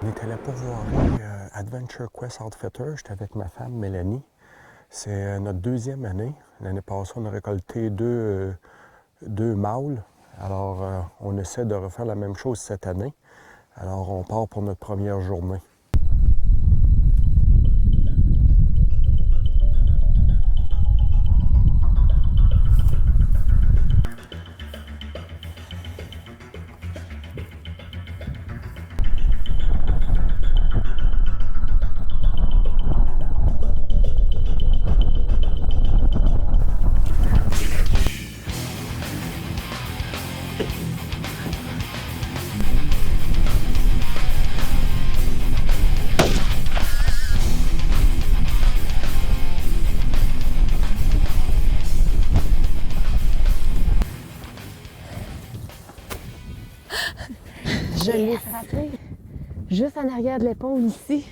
On est allé pourvoirer Adventure Quest Outfitter. J'étais avec ma femme Mélanie. C'est notre deuxième année. L'année passée, on a récolté deux mâles. Alors, on essaie de refaire la même chose cette année. Alors, on part pour notre première journée. Je l'ai frappé juste en arrière de l'épaule ici.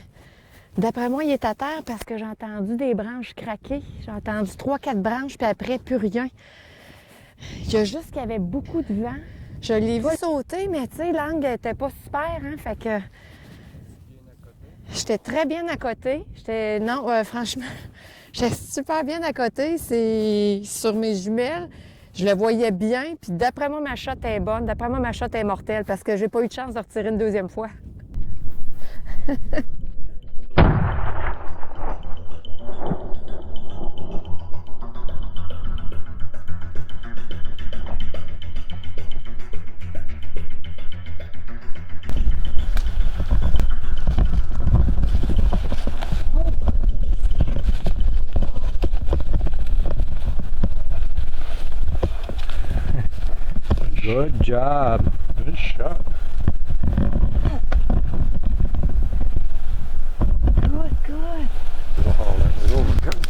D'après moi, il est à terre parce que j'ai entendu des branches craquer. J'ai entendu 3-4 branches, puis après, plus rien. Il y a juste qu'il y avait beaucoup de vent. Je l'ai vu sauter, mais tu sais, l'angle était pas super, hein, fait que... J'étais très bien à côté. Franchement, j'étais super bien à côté. C'est sur mes jumelles. Je le voyais bien, puis d'après moi, ma shot est bonne. D'après moi, ma shot est mortelle parce que j'ai pas eu de chance de retirer une deuxième fois. Good job. Good shot. Good. Oh, that was over good.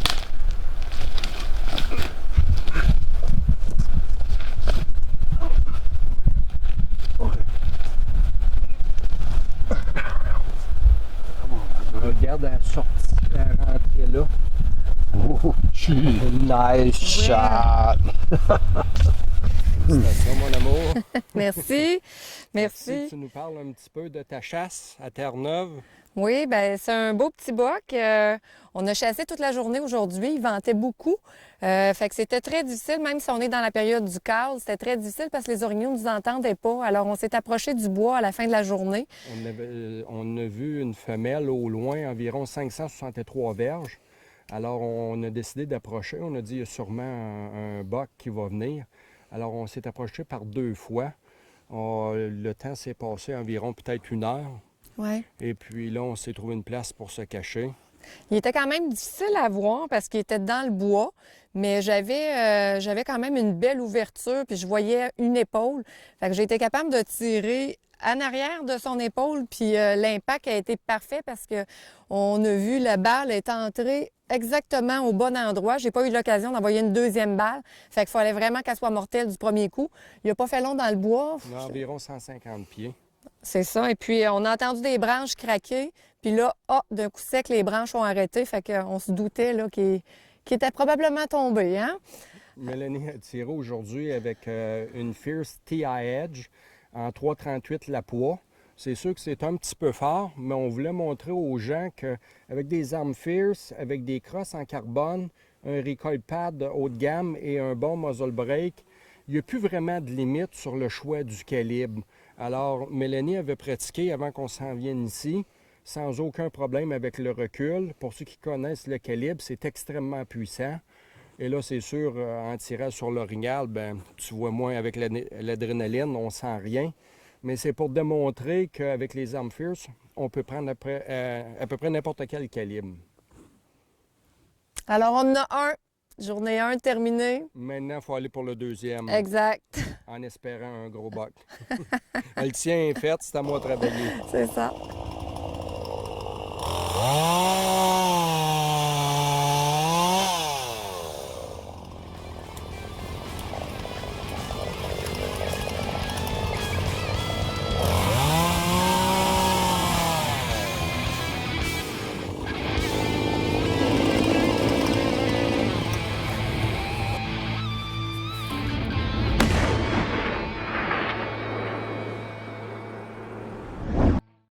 Regarde la sortie, la rentrée là. Oh, nice shot! Félicitations, mon amour. Merci. Si tu nous parles un petit peu de ta chasse à Terre-Neuve. Oui, bien, c'est un beau petit boc. On a chassé toute la journée aujourd'hui. Il ventait beaucoup. Fait que c'était très difficile, même si on est dans la période du call, c'était très difficile parce que les orignaux ne nous entendaient pas. Alors, on s'est approché du bois à la fin de la journée. On a vu une femelle au loin, environ 563 verges. Alors, on a décidé d'approcher. On a dit, il y a sûrement un boc qui va venir. Alors, on s'est approché par 2 fois. Le temps s'est passé environ peut-être 1 heure. Ouais. Et puis là, on s'est trouvé une place pour se cacher. Il était quand même difficile à voir parce qu'il était dans le bois, mais j'avais quand même une belle ouverture, puis je voyais une épaule. Fait que j'ai été capable de tirer en arrière de son épaule, puis l'impact a été parfait parce que on a vu la balle est entrée exactement au bon endroit. J'ai pas eu l'occasion d'envoyer une deuxième balle. Fait qu'il fallait vraiment qu'elle soit mortelle du premier coup. Il a pas fait long dans le bois. On a environ 150 pieds. C'est ça. Et puis, on a entendu des branches craquer. Puis là, d'un coup sec, les branches ont arrêté. Fait qu'on se doutait là, qu'il était probablement tombé, hein? Mélanie a tiré aujourd'hui avec une Fierce TI Edge en 3,38 la poids. C'est sûr que c'est un petit peu fort, mais on voulait montrer aux gens qu'avec des armes Fierce, avec des crosses en carbone, un recoil pad haut de gamme et un bon muzzle brake, il n'y a plus vraiment de limite sur le choix du calibre. Alors, Mélanie avait pratiqué avant qu'on s'en vienne ici, sans aucun problème avec le recul. Pour ceux qui connaissent le calibre, c'est extrêmement puissant. Et là, c'est sûr, en tirant sur l'orignal, ben, tu vois moins avec l'adrénaline, on sent rien. Mais c'est pour démontrer qu'avec les armes Fierce, on peut prendre à peu près n'importe quel calibre. Alors, on en a un. Journée 1 terminée. Maintenant, il faut aller pour le deuxième. Exact. En espérant un gros buck. Le tien est fait, c'est à moi de travailler. C'est ça.